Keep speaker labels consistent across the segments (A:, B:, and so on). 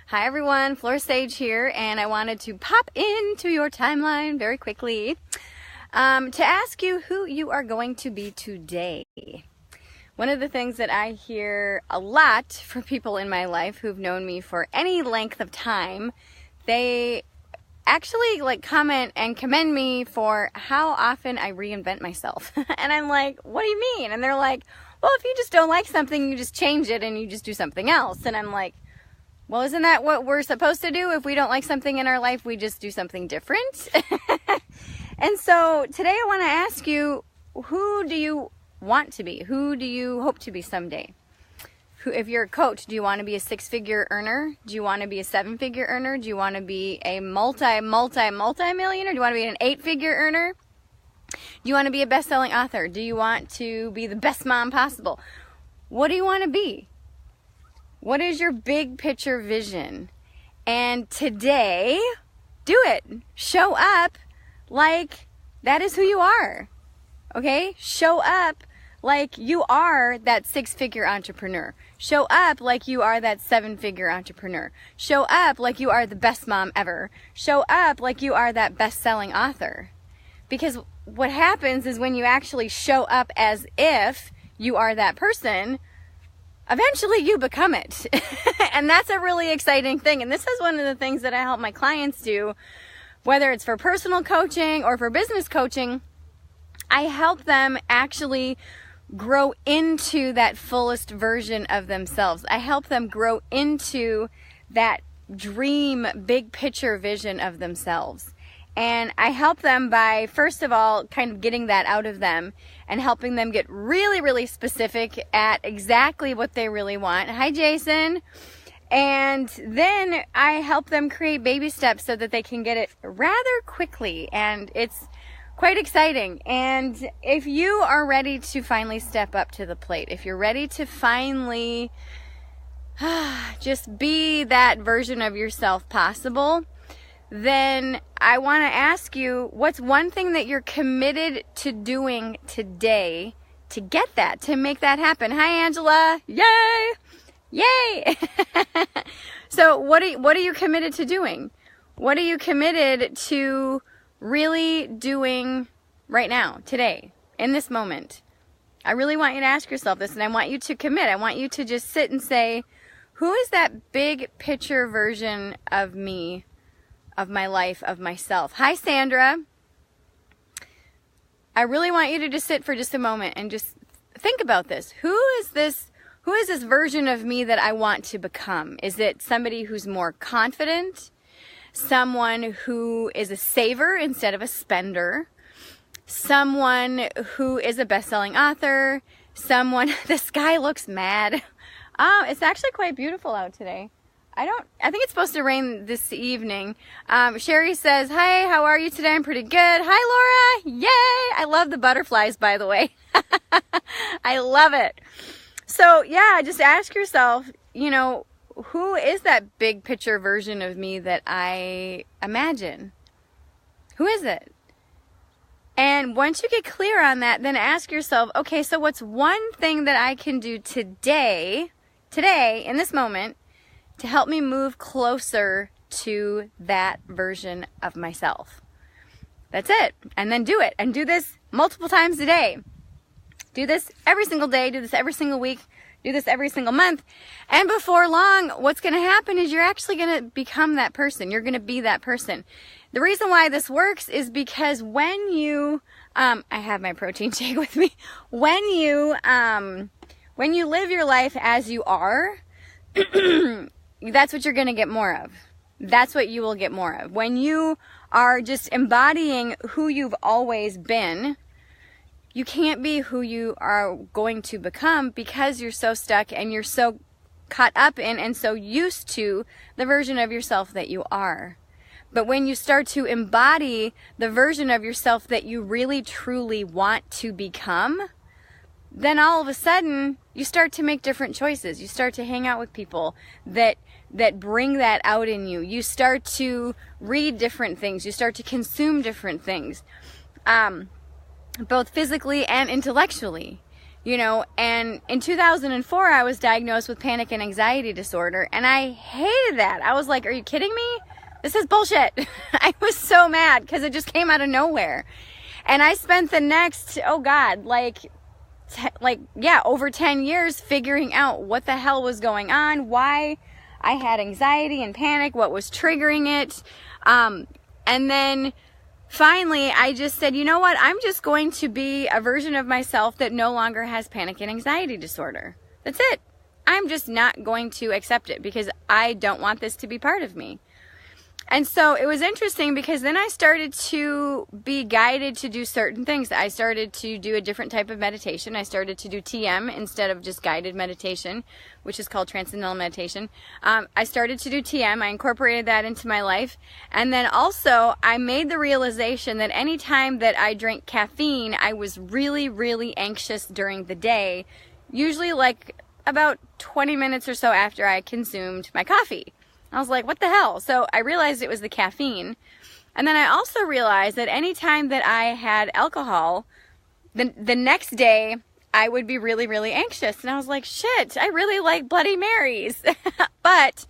A: Hi everyone, Flora here, and I wanted to pop into your timeline very quickly to ask you who you are going to be today. One of the things that I hear a lot from people in my life who've known me for any length of time, they actually comment and commend me for how often I reinvent myself. And I'm like, what do you mean? And they're like, well, if you just don't like something, you just change it and you just do something else. And I'm like, well, isn't that what we're supposed to do? If we don't like something in our life, we just do something different. And so today I want to ask you, who do you want to be? Who do you hope to be someday? If you're a coach, do you want to be a 6-figure earner? Do you want to be a 7-figure earner? Do you want to be a multi-millionaire? Do you want to be an 8-figure earner? Do you want to be a best-selling author? Do you want to be the best mom possible? What do you want to be? What is your big picture vision? And today, do it. Show up like that is who you are. Okay? Show up like you are that 6-figure entrepreneur. Show up like you are that 7-figure entrepreneur. Show up like you are the best mom ever. Show up like you are that best-selling author. Because what happens is when you actually show up as if you are that person, eventually you become it. And that's a really exciting thing. And this is one of the things that I help my clients do, whether it's for personal coaching or for business coaching. I help them actually grow into that fullest version of themselves. I help them grow into that dream, big picture vision of themselves. And I help them by, first of all, kind of getting that out of them and helping them get really, really specific at exactly what they really want. Hi, Jason. And then I help them create baby steps so that they can get it rather quickly. And it's quite exciting. And if you are ready to finally step up to the plate, if you're ready to finally just be that version of yourself possible, then I want to ask you, what's one thing that you're committed to doing today to get that, to make that happen? Hi, Angela. Yay! Yay! So what are you committed to doing? What are you committed to really doing right now, today, in this moment? I really want you to ask yourself this, and I want you to commit. I want you to just sit and say, who is that big picture version of me, of my life, of myself? Hi, Sandra. I really want you to just sit for just a moment and just think about this. Who is this version of me that I want to become? Is it somebody who's more confident? Someone who is a saver instead of a spender? Someone who is a best-selling author? The sky looks mad. Oh, it's actually quite beautiful out today. I think it's supposed to rain this evening. Sherry says, hi, how are you today? I'm pretty good. Hi, Laura. Yay. I love the butterflies, by the way. I love it. So yeah, just ask yourself, who is that big picture version of me that I imagine? Who is it? And once you get clear on that, then ask yourself, okay, so what's one thing that I can do today, in this moment, to help me move closer to that version of myself? That's it. And then do it. And do this multiple times a day. Do this every single day. Do this every single week. Do this every single month. And before long, what's going to happen is you're actually going to become that person. You're going to be that person. The reason why this works is because when you, I have my protein shake with me. When you live your life as you are, that's what you're going to get more of. That's what you will get more of. When you are just embodying who you've always been, you can't be who you are going to become because you're so stuck and you're so caught up in and so used to the version of yourself that you are. But when you start to embody the version of yourself that you really truly want to become, then all of a sudden you start to make different choices. You start to hang out with people that bring that out in you. You start to read different things. You start to consume different things. Both physically and intellectually. you know, and in 2004, I was diagnosed with panic and anxiety disorder, and I hated that. I was like, are you kidding me? This is bullshit. I was so mad because it just came out of nowhere. And I spent the next, oh God, over 10 years figuring out what the hell was going on, why I had anxiety and panic, what was triggering it. And then finally, I just said, you know what? I'm just going to be a version of myself that no longer has panic and anxiety disorder. That's it. I'm just not going to accept it because I don't want this to be part of me. And so it was interesting because then I started to be guided to do certain things. I started to do a different type of meditation. I started to do TM instead of just guided meditation, which is called transcendental meditation. I started to do TM. I incorporated that into my life. And then also I made the realization that anytime that I drank caffeine, I was really, really anxious during the day, usually like about 20 minutes or so after I consumed my coffee. I was like, what the hell? So I realized it was the caffeine. And then I also realized that anytime that I had alcohol, the next day I would be really, really anxious. And I was like, shit, I really like Bloody Marys. But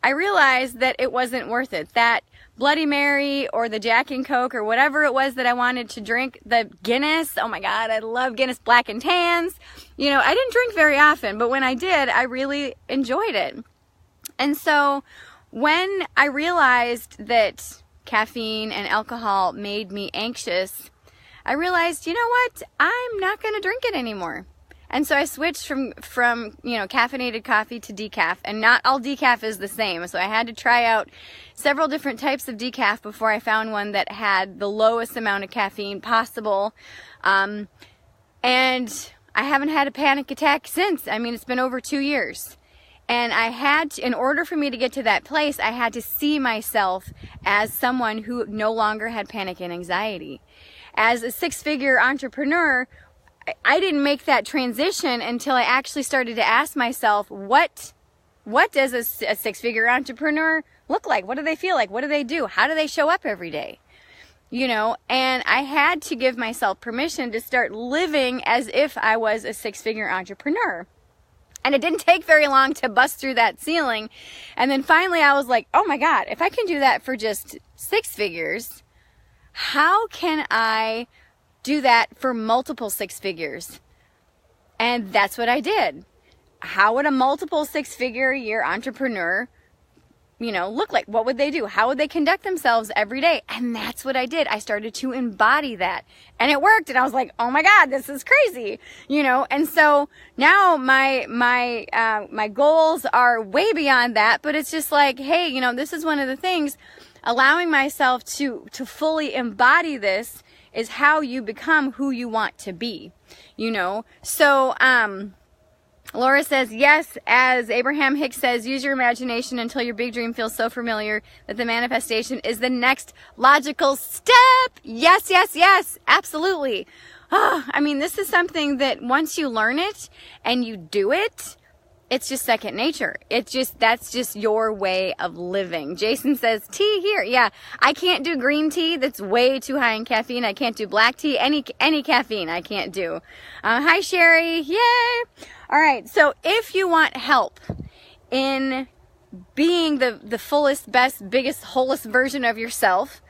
A: I realized that it wasn't worth it. That Bloody Mary or the Jack and Coke or whatever it was that I wanted to drink, the Guinness, oh my God, I love Guinness Black and Tans. You know, I didn't drink very often, but when I did, I really enjoyed it. And so when I realized that caffeine and alcohol made me anxious, I realized, you know what? I'm not going to drink it anymore. And so I switched from caffeinated coffee to decaf, and not all decaf is the same. So I had to try out several different types of decaf before I found one that had the lowest amount of caffeine possible. And I haven't had a panic attack since. I mean, it's been over 2 years. And I had to, in order for me to get to that place, I had to see myself as someone who no longer had panic and anxiety. As a six-figure entrepreneur, I didn't make that transition until I actually started to ask myself, what does a six-figure entrepreneur look like? What do they feel like? What do they do? How do they show up every day? You know, and I had to give myself permission to start living as if I was a six-figure entrepreneur. And it didn't take very long to bust through that ceiling. And then finally I was like, oh my God, if I can do that for just 6 figures, how can I do that for multiple 6 figures? And that's what I did. How would a multiple 6-figure a year entrepreneur, look like? What would they do? How would they conduct themselves every day? And that's what I did. I started to embody that, and it worked. And I was like, oh my God, this is crazy, And so now my goals are way beyond that, but it's just like, hey, this is one of the things, allowing myself to fully embody this is how you become who you want to be, So, Laura says, yes, as Abraham Hicks says, use your imagination until your big dream feels so familiar that the manifestation is the next logical step. Yes, yes, yes, absolutely. This is something that once you learn it and you do it, it's just second nature. That's just your way of living. Jason says, tea here. Yeah, I can't do green tea. That's way too high in caffeine. I can't do black tea. Any caffeine I can't do. Hi, Sherry. Yay. All right. So if you want help in being the fullest, best, biggest, wholest version of yourself,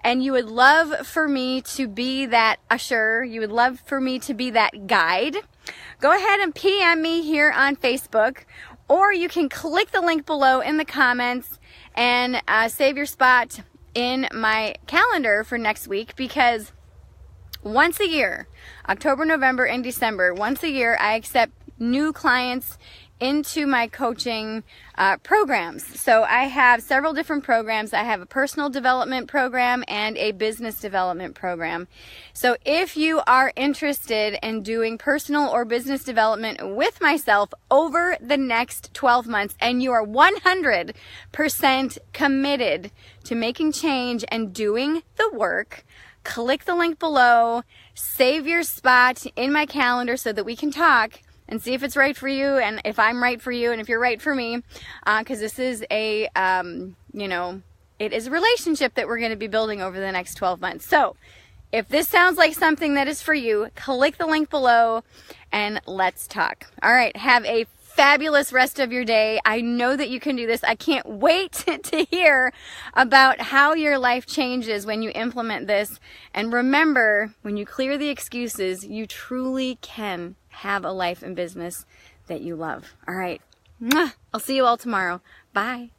A: and you would love for me to be that usher, you would love for me to be that guide, go ahead and PM me here on Facebook, or you can click the link below in the comments and save your spot in my calendar for next week, because once a year, October, November, and December, once a year, I accept new clients into my coaching programs. So I have several different programs. I have a personal development program and a business development program. So if you are interested in doing personal or business development with myself over the next 12 months, and you are 100% committed to making change and doing the work, click the link below, save your spot in my calendar so that we can talk and see if it's right for you, and if I'm right for you, and if you're right for me, because this is it is a relationship that we're going to be building over the next 12 months. So If this sounds like something that is for you, click the link below and let's talk. All right, have a fabulous rest of your day. I know that you can do this. I can't wait to hear about how your life changes when you implement this. And remember, when you clear the excuses, you truly can have a life and business that you love. All right. I'll see you all tomorrow. Bye.